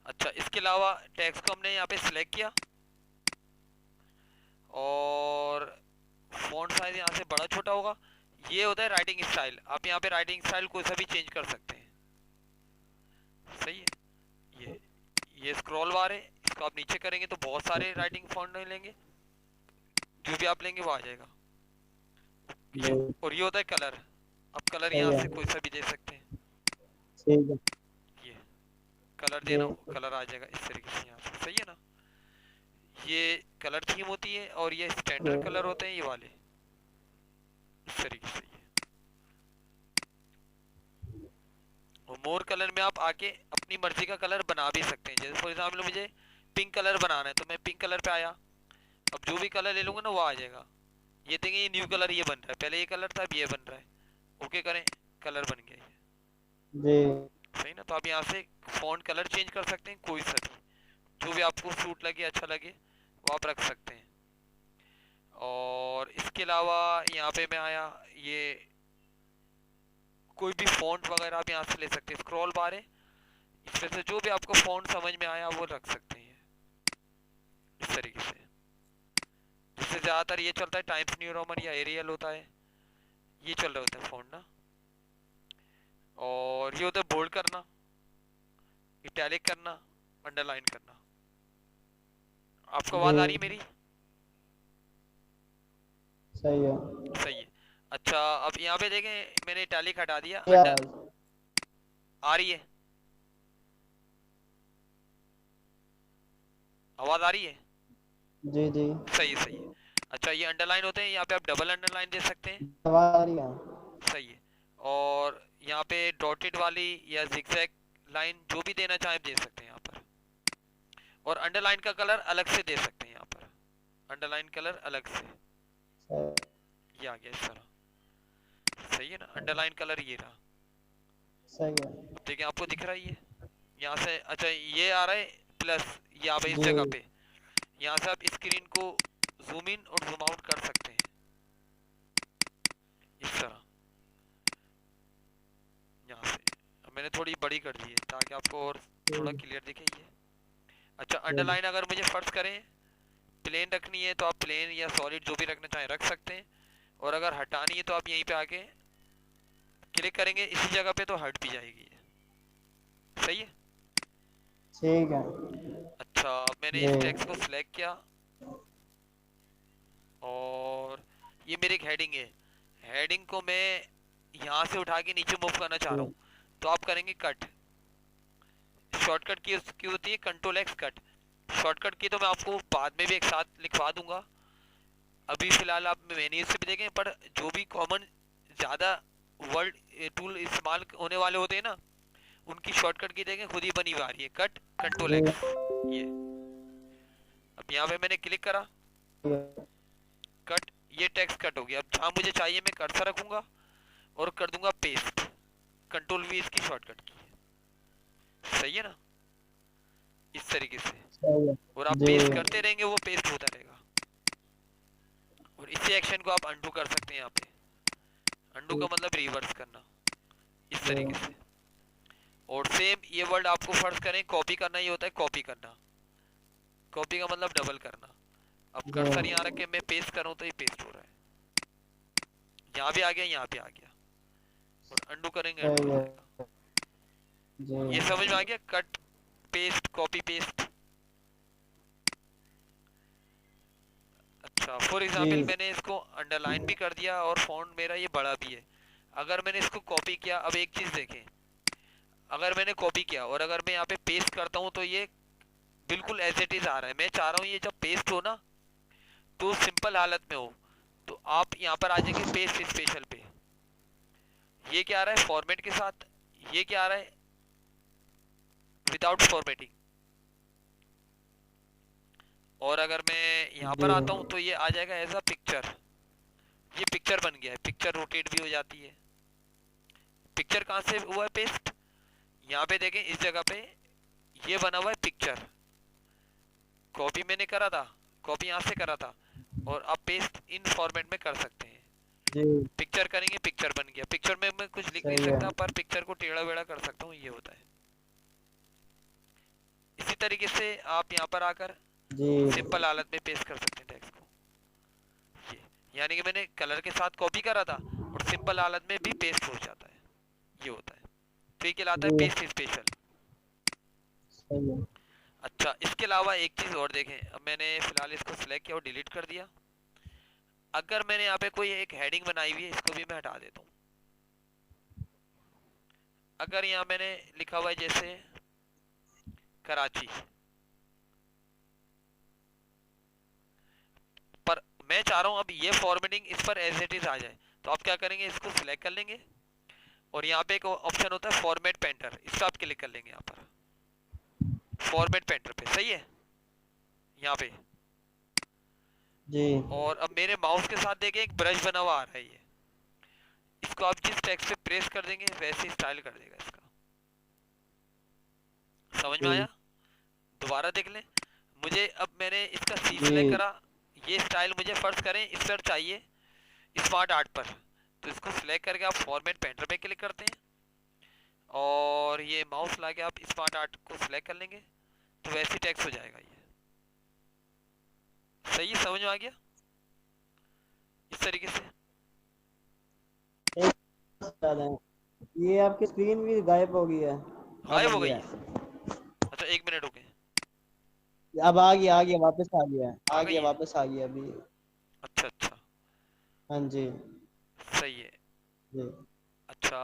अच्छा, इसके अलावा टेक्स्ट को हमने यहाँ पे सिलेक्ट किया और फॉन्ट साइज यहाँ से बड़ा छोटा होगा। ये होता है राइटिंग स्टाइल। आप यहाँ पे राइटिंग स्टाइल कोई सा भी चेंज कर सकते हैं। सही है। ये स्क्रॉल बार है, इसको आप नीचे करेंगे तो बहुत सारे राइटिंग फॉन्ट लेंगे, जो भी आप लेंगे वो आ जाएगा। जी। और ये होता है कलर। आप कलर सही यहाँ है। से कोई सा भी दे सकते हैं। ठीक है। ये कलर जी। देना हो, कलर आ जाएगा इस तरीके से यहाँ से। सही है ना। ये कलर थीम होती है और ये स्टैंडर्ड कलर होते हैं ये वाले, इस तरीके से। और मोर कलर में आप आके अपनी मर्जी का कलर बना भी सकते हैं। जैसे फॉर एग्जाम्पल मुझे पिंक कलर बनाना है तो मैं पिंक कलर पे आया, अब जो भी कलर ले लूंगा ना वो आ जाएगा। ये देखेंगे ये न्यू कलर ये बन रहा है, पहले ये कलर था अब ये बन रहा है। ओके करें, कलर बन गया ये। जी। सही ना। तो आप यहाँ से फॉन्ट कलर चेंज कर सकते हैं कोई सा भी, जो भी आपको सूट लगे अच्छा लगे वो आप रख सकते हैं। और इसके अलावा यहाँ पे मैं आया, ये कोई भी फॉन्ट वगैरह आप यहाँ से ले सकते हैं। स्क्रॉल बार है, इसमें से जो भी आपको फॉन्ट समझ में आया वो रख सकते हैं इस तरीके से। जिससे ज्यादातर ये चलता है टाइम्स न्यू रोमन या एरियल होता है, ये चल रहे होते हैं फॉन्ट ना। और ये होता है बोल्ड करना, इटैलिक करना, अंडरलाइन करना। आपको जी। आवाज आ रही है मेरी? सही है। सही है। अच्छा, अब यहाँ पे देखें मैंने इटैलिक हटा दिया, क्या अंडर आ रही है? आवाज आ रही है? जी। जी। सही है, सही है। अच्छा, ये अंडरलाइन होते हैं, यहाँ पे आप डबल अंडरलाइन दे सकते हैं। आवाज आ रही है। सही है। और यहाँ पे डॉटेड वाली या जिगजैग लाइन जो भी देना चाहे दे सकते हैं यहाँ पर। और अंडरलाइन का कलर अलग से दे सकते हैं यहाँ पर, अंडरलाइन कलर अलग से। ये आ गया इस तरह। सही है ना। अंडरलाइन कलर ये रहा। सही है। देखिए आपको दिख रहा है ये यहाँ से। अच्छा, ये आ रहा है प्लस, यहाँ पे इस जी। जगह पे। यहाँ से आप स्क्रीन को जूम इन और जूम आउट कर सकते हैं इस तरह, यहाँ से। अब मैंने थोड़ी बड़ी कर दी है ताकि आपको और थोड़ा क्लियर दिखे ये। अच्छा, जी। अंडरलाइन अगर मुझे फर्ज करें प्लेन रखनी है तो आप प्लेन या सॉलिड जो भी रखना चाहें रख सकते हैं। और अगर हटानी है तो आप यहीं पे आके क्लिक करेंगे इसी जगह पे तो हट भी जाएगी ये। सही है। ठीक है। अच्छा, मैंने जी। इस टेक्स्ट को सिलेक्ट किया और ये मेरी एक हेडिंग है। हेडिंग को मैं यहाँ से उठा के नीचे मूव करना चाह रहा जी। हूँ, तो आप करेंगे कट। शॉर्टकट की उसकी होती है कंट्रोल एक्स कट। शॉर्टकट की तो मैं आपको बाद में भी एक साथ लिखवा दूंगा, अभी फिलहाल आप मेन्यू से भी देखें। पर जो भी कॉमन ज़्यादा वर्ड टूल इस्तेमाल होने वाले होते हैं ना, उनकी शॉर्टकट की देखें खुद ही बनी हुई आ रही है, कट कंट्रोल जी। एक्स। ये अब यहाँ पे मैंने क्लिक करा, कट, ये टेक्स्ट कट हो गया। अब जहाँ मुझे चाहिए मैं कर्सर रखूंगा और कर दूंगा पेस्ट। कंट्रोल वी इसकी शॉर्टकट की है। सही है ना, इस तरीके से। सही है। और आप जी। पेस्ट करते रहेंगे वो पेस्ट होता रहेगा। और इसी एक्शन को आप अंडू कर सकते हैं यहाँ पे। अंडू का मतलब रिवर्स करना, इस जी। तरीके से। और सेम ये वर्ड आपको फर्ज करें कॉपी करना, ये होता है कॉपी करना। कॉपी का मतलब डबल करना। अब जी। कर्सर यहाँ रख के मैं पेस्ट करूँ तो ये पेस्ट हो रहा है, यहाँ भी आ गया यहाँ भी आ गया। और अंडू करेंगे अंडू सही हो है। जाएगा। जी। ये समझ में आ गया, कट पेस्ट कॉपी पेस्ट। अच्छा, फॉर जी। एग्जाम्पल मैंने इसको अंडरलाइन भी कर दिया और फॉन्ट मेरा ये बड़ा भी है। अगर मैंने इसको कॉपी किया, अब एक चीज देखें, अगर मैंने कॉपी किया और अगर मैं यहाँ पे पेस्ट करता हूँ तो ये बिल्कुल एज इट इज आ रहा है। मैं चाह रहा हूँ ये जब पेस्ट हो ना तो सिंपल हालत में हो। तो आप यहाँ पर आ जाएंगे पेस्ट स्पेशल पे, ये क्या आ रहा है फॉर्मेट के साथ, ये क्या आ रहा है विदाउट फॉर्मेटिंग। और अगर मैं यहाँ जी। पर आता हूँ तो ये आ जाएगा एज अ पिक्चर। ये पिक्चर बन गया है, पिक्चर रोटेट भी हो जाती है। पिक्चर कहाँ से हुआ है पेस्ट, यहाँ पे देखें इस जगह पे ये बना हुआ है पिक्चर। कॉपी मैंने करा था, कॉपी यहाँ से करा था, और आप पेस्ट इन फॉर्मेट में कर सकते हैं। जी। पिक्चर करेंगे पिक्चर बन गया। पिक्चर में मैं कुछ लिख नहीं सही है। सकता पर पिक्चर को टेढ़ा बेड़ा कर सकता हूँ, ये होता है तरीके से आप यहाँ पर आकर जी सिंपल हालत में पेस्ट कर सकते हैं टेक्स्ट को। ये यानी कि मैंने कलर के साथ कॉपी करा था और सिंपल हालत में भी पेस्ट हो जाता है, ये होता है। तो ये कहलाता है जी। Paste special. सही है। अच्छा, इसके अलावा एक चीज और देखें। अब मैंने फिलहाल इसको सिलेक्ट किया और डिलीट कर दिया। अगर मैंने यहाँ पे कोई एक हेडिंग बनाई हुई है, इसको भी मैं हटा देता हूँ। अगर यहाँ मैंने लिखा हुआ है जैसे कराची, पर मैं चाह रहा हूँ अब ये फॉर्मेटिंग इस पर एज इट इज आ जाए, तो आप क्या करेंगे, इसको सिलेक्ट कर लेंगे और यहाँ पे एक ऑप्शन होता है फॉर्मेट पेंटर, इस पर आप क्लिक कर लेंगे। यहाँ पर फॉर्मेट पेंटर पे सही है यहाँ पे। जी और अब मेरे माउस के साथ देखें एक ब्रश बना हुआ आ रहा है, ये इसको आप जिस टेक्स्ट पे प्रेस कर देंगे वैसे स्टाइल कर देगा इसका। समझ में जी आया? दोबारा देख लें। मुझे अब मैंने इसका सी जी। सिलेक्ट करा, ये स्टाइल मुझे फर्स्ट करें इस पर चाहिए स्मार्ट आर्ट पर, तो इसको सिलेक्ट करके आप फॉर्मेट पेंटर पे क्लिक करते हैं और ये माउस लाके आप स्मार्ट आर्ट को सिलेक्ट कर लेंगे, तो वैसे टेक्स्ट हो जाएगा ये। सही है, समझ में आ गया? इस तरीके से। एक ज्यादा है। ये आपकी स्क्रीन भी गायब हो गई है। अब गायब हो आई गई है। है? अच्छा, एक मिनट रुके। अब आ गया वापस आ गया। आ आ गई गया है? वापस आ गया अभी। अच्छा अच्छा, हाँ जी। सही है। जी अच्छा,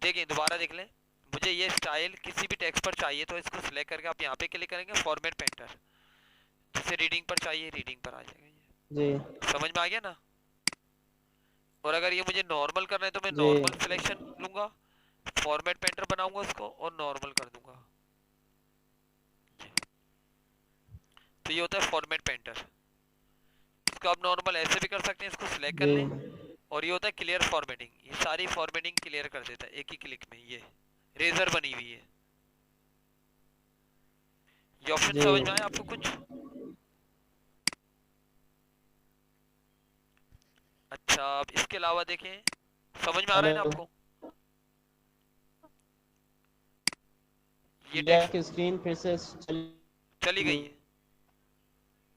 देखिए दोबारा देख लें। मुझे ये स्टाइल किसी भी टेक्स्ट पर चाहिए तो इसको सिलेक्ट करके आप यहाँ पे क्लिक करेंगे फॉर्मेट पेंटर, जैसे रीडिंग पर चाहिए रीडिंग पर आ जाएगा जी ये। समझ में आ गया ना? और अगर ये मुझे नॉर्मल करना है तो मैं जी। नॉर्मल सिलेक्शन लूंगा, फॉर्मेट पेंटर बनाऊंगा उसको और नॉर्मल कर दूंगा। तो ये होता है फॉर्मेट पेंटर। इसको आप नॉर्मल ऐसे भी कर सकते हैं, इसको सिलेक्ट कर जी लें। और ये होता है क्लियर फॉर्मेटिंग, ये सारी फॉर्मेटिंग क्लियर कर देता है एक ही क्लिक में। ये रेजर बनी हुई है। ये ऑप्शन जी। समझ में आया आपको कुछ? अच्छा, अब इसके अलावा देखें, समझ में आ रहा है ना हेलो। आपको? ये ये टेक्स्ट आपकी स्क्रीन फिर से चली चली गई गई। है?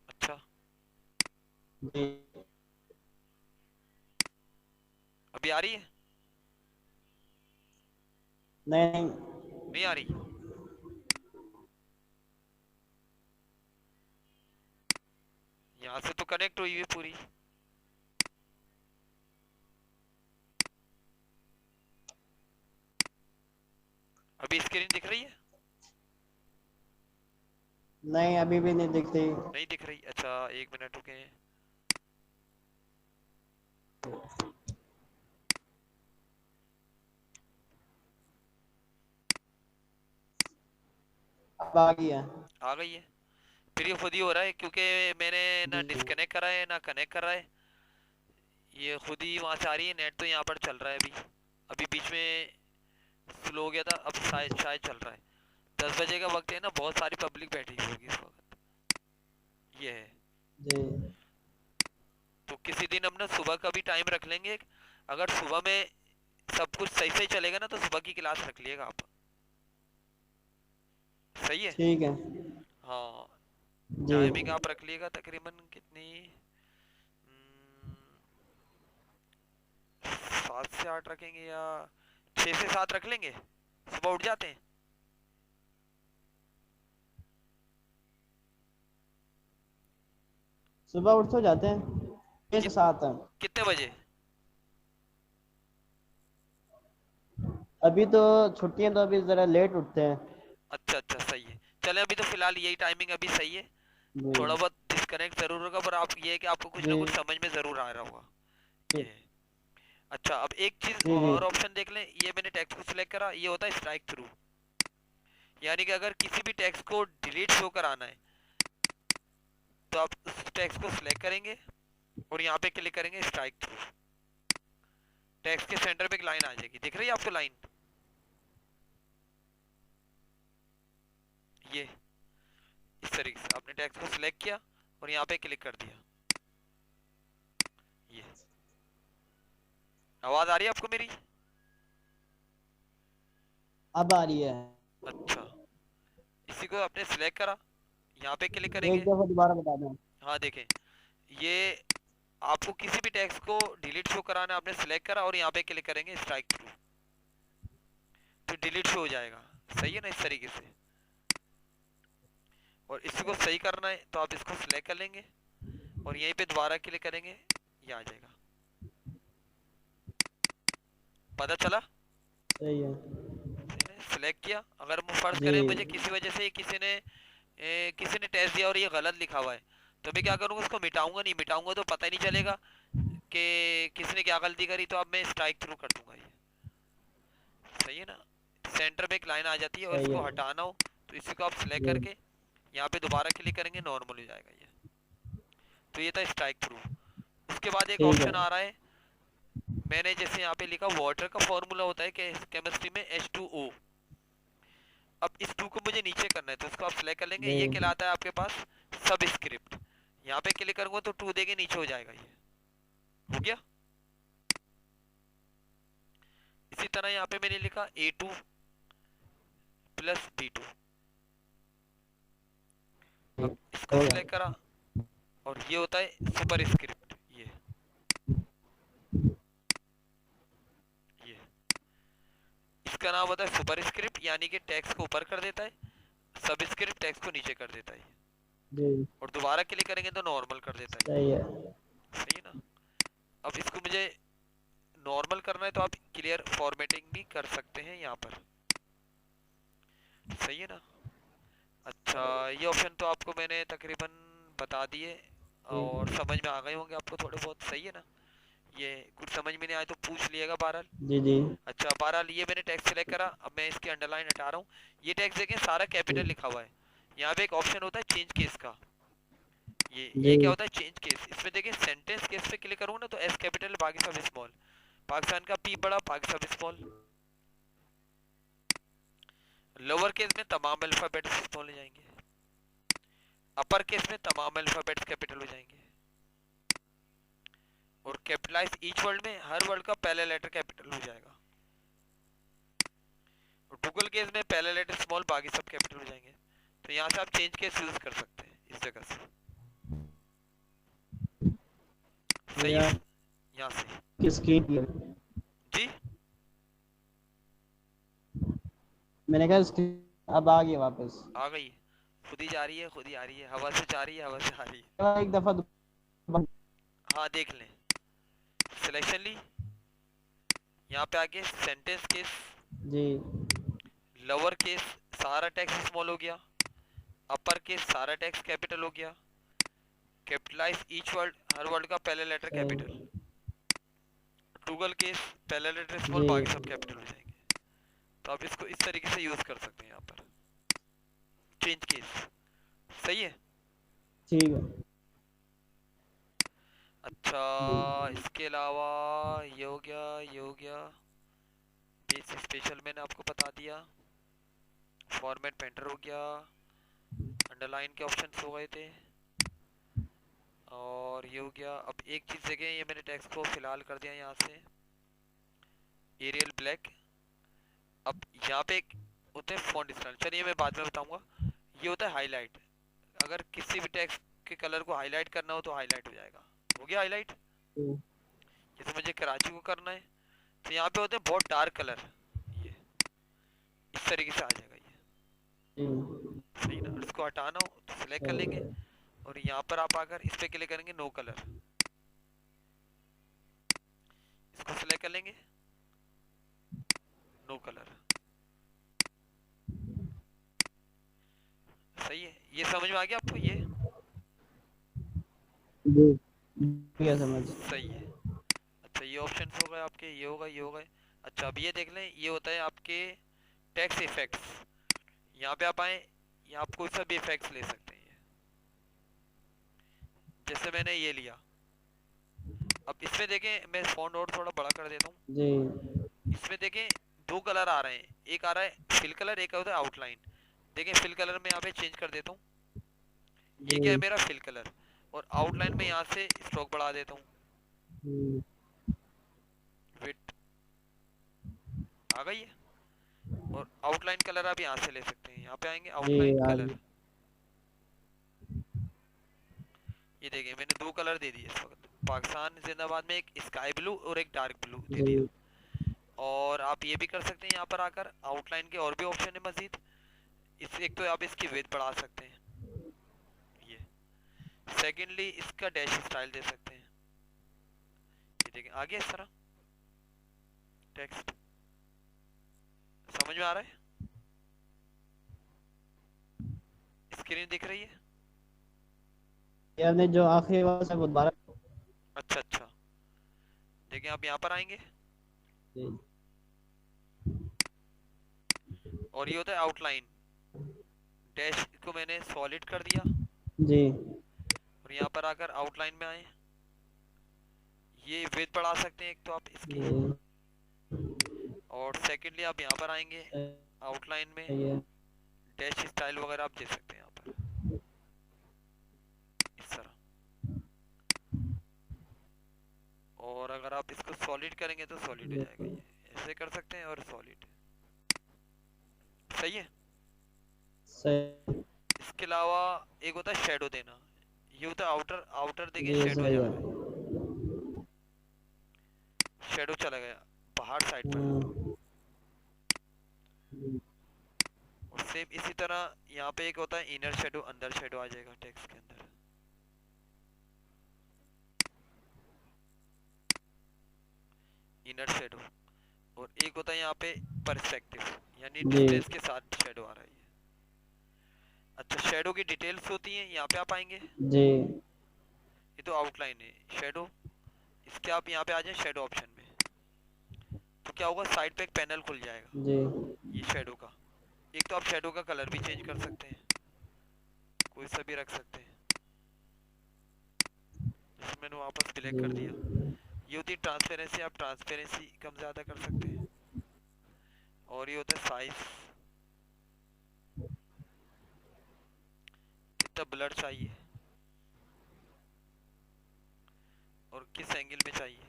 अच्छा, जी। अभी आ रही है? नहीं। नहीं आ रही? यहाँ से तो कनेक्ट हुई है पूरी। अभी स्क्रीन दिख रही है? नहीं अभी भी नहीं दिखती। नहीं दिख रही? अच्छा, एक मिनट रुके। अब आ गई है। आ गई है? फिर ये खुद ही हो रहा है क्योंकि मैंने ना जी डिस्कनेक्ट करा है ना कनेक्ट करा है, ये खुद ही वहां से आ रही है। नेट तो यहाँ पर चल रहा है अभी, अभी बीच में स्लो हो गया था, अब शायद शायद चल रहा है। 10 बजे का वक्त है ना, बहुत सारी पब्लिक बैठी हुई होगी इस वक्त। ये है। जी। तो किसी दिन हम ना सुबह का भी टाइम रख लेंगे। अगर सुबह में सब कुछ सही सही चलेगा ना तो सुबह की क्लास रख लिएगा आप। सही है? ठीक है। हाँ, जी टाइमिंग आप रख लिएगा तकरीबन कितनी, 7 से 8 रखेंगे या 6 से 7 रख लेंगे? सुबह उठ जाते हैं? सुबह उठ तो जाते हैं 6 से कि, 7 है। कितने बजे? अभी तो छुट्टियां तो अभी जरा लेट उठते हैं। अच्छा अच्छा, सही है। चले, अभी तो फिलहाल यही टाइमिंग अभी सही है। जी थोड़ा बहुत डिस्कनेक्ट जरूर होगा, पर आप ये है कि आपको कुछ ना जी कुछ समझ में जरूर आ रहा होगा। जी ये है। अच्छा, अब एक चीज जी जी। और ऑप्शन देख लें। ये मैंने टेक्स्ट को सिलेक्ट करा, ये होता है स्ट्राइक थ्रू। यानी कि अगर किसी भी टेक्स्ट को डिलीट शो कराना है तो आप उस टेक्स्ट को सिलेक्ट करेंगे और यहाँ पे क्लिक करेंगे स्ट्राइक थ्रू। टेक्स्ट के सेंटर पे एक लाइन आ जाएगी, दिख रही है आपको लाइन? ये इस तरीके से आपने टेक्स्ट को सिलेक्ट किया और यहाँ पे क्लिक कर दिया। ये आवाज आ रही है आपको मेरी? अब आ रही है। अच्छा, इसी को आपने सिलेक्ट करा, यहाँ पे क्लिक एक करेंगे। दफा दोबारा बता दें। हाँ देखें, ये आपको किसी भी टेक्स्ट को डिलीट शो कराना, आपने सिलेक्ट करा और यहाँ पे क्लिक करेंगे स्ट्राइक थ्रू, तो डिलीट शो हो जाएगा। सही है ना, इस तरीके से। और इसको सही करना है तो आप इसको सिलेक्ट कर लेंगे और यहीं पे दोबारा क्लिक करेंगे, ये आ जाएगा। पता चला? सही है। सिलेक्ट किया। अगर फर्ज जी करें मुझे किसी वजह से किसी ने टेस्ट दिया और ये गलत लिखा हुआ है, तो मैं क्या करूँगा, उसको मिटाऊंगा नहीं, मिटाऊंगा तो पता ही नहीं चलेगा कि किसने क्या गलती करी, तो अब मैं स्ट्राइक थ्रू कर दूंगा ये। सही है ना। सेंटर पे एक लाइन आ जाती है और सही इसको है। हटाना हो तो इसी को आप सिलेक्ट जी करके यहाँ पे दोबारा क्लिक करेंगे, नॉर्मल हो जाएगा ये। तो ये था स्ट्राइक थ्रू। उसके बाद एक ठीक है। ऑप्शन आ रहा है, मैंने जैसे यहाँ पे लिखा वाटर का फॉर्मूला होता है केमिस्ट्री में H2O। अब इस 2 को मुझे नीचे करना है तो इसको आप सिलेक्ट कर लेंगे, ये जी कहलाता है आपके पास सब स्क्रिप्ट। यहाँ पे क्लिक करूंगा तो 2 देके नीचे हो जाएगा, ये हो गया। इसी तरह यहाँ पे मैंने लिखा A2 प्लस B2। अब इसको हो सिलेक्ट गया। करा और ये होता है सुपर स्क्रिप्ट। ये इसका नाम होता है सुपर स्क्रिप्ट, यानी कि टेक्स्ट को ऊपर कर देता है, सब स्क्रिप्ट टेक्स्ट को नीचे कर देता है। जी और दोबारा क्लिक करेंगे तो नॉर्मल कर देता है। सही है। सही है ना। अब इसको मुझे नॉर्मल करना है तो आप क्लियर फॉर्मेटिंग भी कर सकते हैं यहाँ पर। सही है ना। अच्छा, ये ऑप्शन तो आपको मैंने तकरीबन बता दिए जी और समझ में आ गए होंगे आपको थोड़े बहुत। सही है ना। ये कुछ समझ में नहीं आए तो पूछ लिएगा बहरहाल। जी जी अच्छा बहरहाल, ये मैंने टेक्स्ट सेलेक्ट करा, अब मैं इसकी अंडरलाइन हटा रहा हूँ। ये टेक्स्ट देखें सारा कैपिटल लिखा हुआ है। यहाँ पे एक ऑप्शन होता है चेंज केस का, ये क्या जी होता है चेंज केस। इसमें देखें सेंटेंस केस पे क्लिक करूँ ना तो एस कैपिटल बाकी सब स्मॉल, पाकिस्तान का पी बड़ा बाकी सब स्मॉल। लोअर केस में तमाम अल्फाबेट्स स्मॉल हो जाएंगे, अपर केस में तमाम अल्फाबेट्स कैपिटल हो जाएंगे, और कैपिटलाइज ईच वर्ड में हर वर्ड का पहला लेटर कैपिटल हो जाएगा। और डुअल केस में पहला लेटर स्मॉल बाकी सब कैपिटल हो जाएंगे। तो यहाँ से आप चेंज केस यूज कर सकते हैं इस जगह से। सही मेरा है। यहाँ से किसकी जी, मैंने कहा स्क्रीन अब आ गई वापस। आ गई। खुद ही जा रही है, खुद ही आ रही है, हवा से जा रही है, हवा से आ रही है। एक दफा हाँ देख लें। सिलेक्शन ली, यहाँ पे आके सेंटेंस केस, जी लोअर केस सारा टेक्स्ट स्मॉल हो गया, अपर केस सारा टेक्स्ट कैपिटल हो गया, कैपिटलाइज ईच वर्ड हर वर्ड का पहला लेटर सही कैपिटल, डुअल केस पहला लेटर स्मॉल जी बाकी सब कैपिटल हो जाएंगे। तो आप इसको इस तरीके से यूज कर सकते हैं यहाँ पर चेंज केस। सही है। ठीक है। अच्छा, जी इसके अलावा ये हो गया, ये हो गया। बेस स्पेशल मैंने आपको बता दिया, फॉर्मेट पेंटर हो गया, अंडरलाइन के ऑप्शंस हो गए थे, और ये हो गया। अब एक चीज़ देखें, ये मैंने टेक्स्ट को फिलहाल कर दिया यहाँ से एरियल ब्लैक। अब यहाँ पे एक होते हैं फॉन्ट स्टाइल, चलिए मैं बाद में बताऊंगा। ये होता है हाईलाइट, अगर किसी भी टेक्स्ट के कलर को हाईलाइट करना हो तो हाईलाइट हो जाएगा। हो गया हाईलाइट। जी जैसे मुझे कराची को करना है तो यहाँ पे होते हैं बहुत डार्क कलर, ये इस तरीके से आ जाएगा ये। जी सही ना। इसको हटाना हो तो सिलेक्ट कर लेंगे सही और यहाँ पर आप आकर इस पे क्लिक करेंगे नो कलर, इसको सिलेक्ट कर लेंगे नो कलर। सही है। ये समझ में आ गया आपको ये? जी क्या समझ। सही है। अच्छा, ये ऑप्शंस हो गए आपके, ये हो गए, ये हो गए। अच्छा, अब ये देख लें, ये होता है आपके टेक्स्ट इफेक्ट्स। यहाँ पे आप आए, यहाँ आप कोई सा भी इफेक्ट्स ले सकते हैं। जैसे मैंने ये लिया, अब इसमें देखें मैं फॉन्ट और थोड़ा बड़ा कर देता हूँ। जी इसमें देखें दो कलर आ रहे हैं, एक आ रहा है फिल कलर, एक होता है आउटलाइन। देखें फिल कलर में यहाँ पे चेंज कर देता हूँ, ये क्या है जी मेरा फिल कलर, और आउटलाइन में यहाँ से स्ट्रोक बढ़ा देता हूँ, जी विड्थ आ गई है। और आउटलाइन कलर आप यहाँ से ले सकते हैं, यहाँ पे आएंगे जी आउटलाइन आ कलर। गई। ये देखिए मैंने दो कलर दे दिए इस वक्त, पाकिस्तान जिंदाबाद में एक स्काई ब्लू और एक डार्क ब्लू दे दिया। जी और आप ये भी कर सकते हैं यहाँ पर आकर, आउटलाइन के और भी ऑप्शन है मजीद। इस एक तो आप इसकी विड्थ बढ़ा सकते हैं, ये। सेकेंडली इसका डैश स्टाइल दे सकते हैं, ये देखिए आ गया इस तरह टेक्स्ट। समझ में आ रहा है? स्क्रीन दिख रही है? ये आपने जो आखिरी वाला से वो दोबारा। अच्छा अच्छा, देखिए आप यहाँ पर आएंगे जी और ये होता है आउटलाइन। डैश को मैंने सॉलिड कर दिया जी और यहाँ पर आकर आउटलाइन में आए। ये विड्थ बढ़ा सकते हैं एक तो आप इसकी, जी और सेकेंडली आप यहाँ पर आएंगे आउटलाइन में, ये डैश स्टाइल वगैरह आप दे सकते हैं यहाँ पर इस तरह। और अगर आप इसको सॉलिड करेंगे तो सॉलिड हो जाएगा, ये ऐसे कर सकते हैं और सॉलिड। सही है। सही। इसके अलावा एक होता है शेडो देना, ये होता है आउटर। आउटर देखिए जी शेडो सही जा है। रहा है, शेडो चला गया बाहर साइड पर। और सेम इसी तरह यहाँ पे एक होता है इनर शेडो, अंदर शेडो आ जाएगा टेक्स्ट के अंदर। Inner shadow. और एक होता है यहाँ पे पर्सपेक्टिव, यानी जी डिस्टेंस के साथ शेडो आ रहा है ये। अच्छा, शेडो की डिटेल्स होती हैं, यहाँ पे आप आएंगे, जी ये तो आउटलाइन है शेडो। इसके आप यहाँ पे आ जाए शेडो ऑप्शन में, तो क्या होगा, साइड पे एक पैनल खुल जाएगा जी ये शेडो का। एक तो आप शेडो का कलर भी चेंज कर सकते हैं, कोई सा भी रख सकते हैं, जैसे मैंने वापस ब्लैक कर दिया। ये होती है ट्रांसपेरेंसी, आप ट्रांसपेरेंसी कम ज्यादा कर सकते हैं। और ये होता है साइज, कितना ब्लर चाहिए और किस एंगल में चाहिए,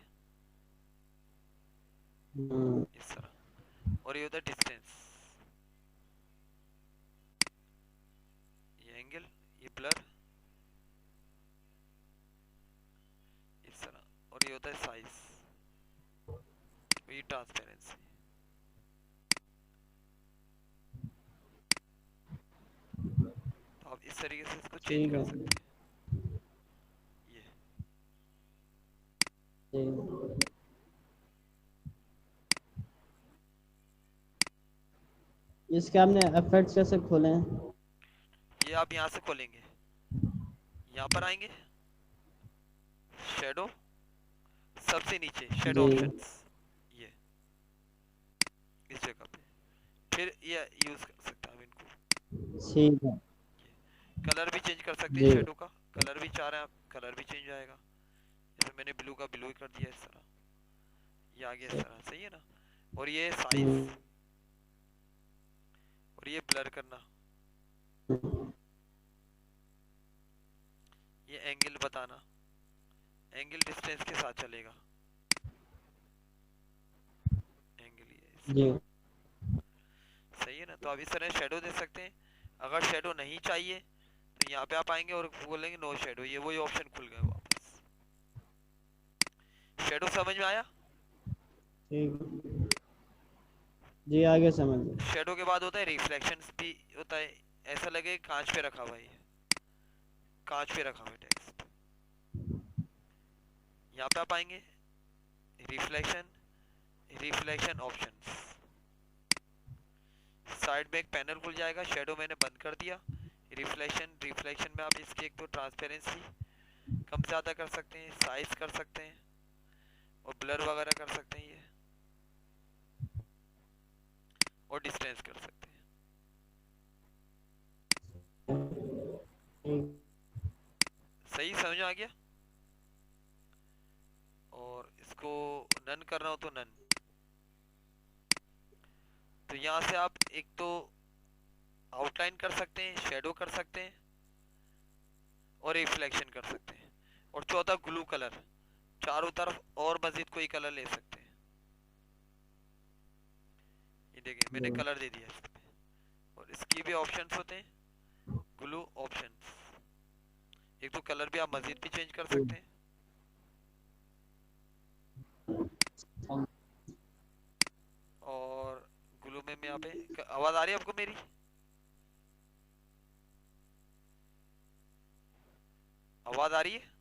इस तरह। और ये होता है डिस्टेंस, ये एंगल, ये ब्लर, इस तरह। और ये होता है साइज, ये ट्रांसपेरेंसी। तो आप इस तरीके से इसको चेंज ठीक कर है। सकते हैं, ये। जी इसके आपने इफेक्ट्स कैसे खोले हैं? ये आप यहाँ से खोलेंगे, यहाँ पर आएंगे शेडो, सबसे नीचे शेडो जी ऑप्शंस, ये इस जगह पे, फिर ये यूज कर सकते हैं हम इनको। ठीक है। कलर भी चेंज कर सकते हैं जी शेडो का, कलर भी चाह रहे हैं आप, कलर भी चेंज आएगा। जैसे मैंने ब्लू का ब्लू ही कर दिया इस तरह, ये आ गया इस तरह, सही है ना। और ये साइज, और ये ब्लर करना, ये एंगल बताना, एंगल डिस्टेंस के साथ चलेगा एंगल, ये जी सही है ना। तो आप इस तरह शेडो दे सकते हैं। अगर शेडो नहीं चाहिए तो यहाँ पे आप आएंगे और बोलेंगे नो शेडो, ये वही ऑप्शन खुल गए वापस। शेडो समझ में आया? ठीक। जी आगे समझ गए। शेडो के बाद होता है रिफ्लेक्शन भी होता है, ऐसा लगे कांच पे रखा हुआ है, कांच पे रखा हुआ है टेक्स्ट। यहाँ पे आप आएंगे रिफ्लेक्शन, रिफ्लेक्शन ऑप्शंस, साइड में एक पैनल खुल जाएगा, शेडो मैंने बंद कर दिया। रिफ्लेक्शन, रिफ्लेक्शन में आप इसकी एक तो ट्रांसपेरेंसी कम ज्यादा कर सकते हैं, साइज कर सकते हैं और ब्लर वगैरह कर सकते हैं, ये और डिस्टेंस कर सकते हैं। सही समझ में आ गया? और इसको नन करना हो तो नन। तो यहाँ से आप एक तो आउटलाइन कर सकते हैं, शेडो कर सकते हैं और रिफ्लेक्शन कर सकते हैं। और चौथा ग्लू कलर, चारों तरफ और मजीद कोई कलर ले सकते हैं। ये देखें मैंने जी कलर दे दिया इसमें। और इसकी भी ऑप्शंस होते हैं, ग्लू ऑप्शंस। एक तो कलर भी आप मजीद भी चेंज कर जी। सकते हैं। हाँ, और ग्लू में यहाँ पे आवाज आ रही है आपको मेरी? आवाज आ रही है?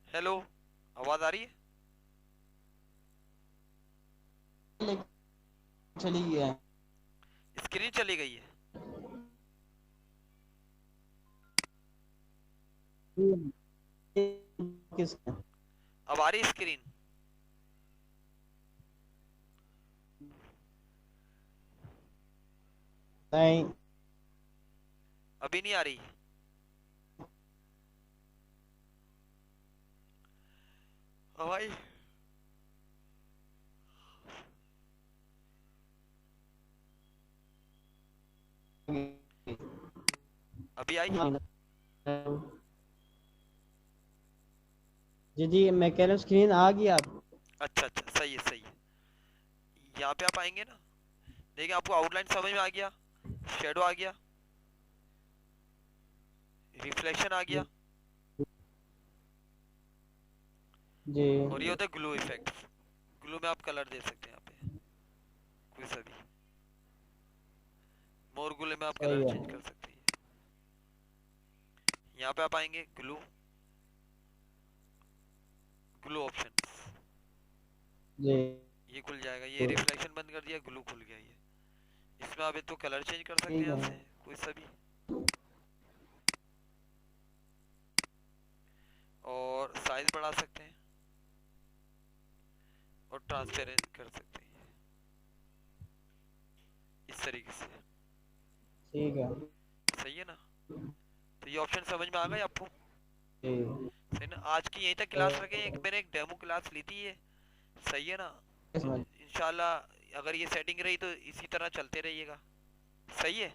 हेलो, आवाज आ रही है? चली गया है। स्क्रीन चली गई है? किस अब आ रही है स्क्रीन? नहीं। अभी नहीं आ रही? भाई अभी आई? जी जी, मैं कह रहा हूँ स्क्रीन आ गई आप। अच्छा अच्छा, सही है सही है। यहाँ पे आप आएंगे ना, देखिए आपको आउटलाइन समझ में आ गया, शेडो आ गया, रिफ्लेक्शन आ गया, जी और ये होता है ग्लो इफेक्ट। ग्लो में आप कलर दे सकते हैं यहाँ पे कोई सा भी। मोर ग्लो में आप सही कलर है। चेंज कर सकते हैं। यहाँ पे आप आएंगे ग्लो, ग्लो ऑप्शन, जी ये खुल जाएगा। ये रिफ्लेक्शन बंद कर दिया, ग्लो खुल गया ये। इसमें आप एक तो कलर चेंज कर सकते ठीक हैं है। यहाँ से कोई सा भी, और साइज बढ़ा सकते हैं, और ट्रांसपेरेंट कर सकते हैं इस तरीके से। ठीक है। सही है ना? तो ये ऑप्शन समझ में आ गए आपको? जी। सही ना? आज की यहीं तक क्लास रखें, एक मैंने एक डेमो क्लास ली थी ये। सही है ना? तो समझ। इंशाल्लाह अगर ये सेटिंग रही तो इसी तरह चलते रहिएगा। सही है?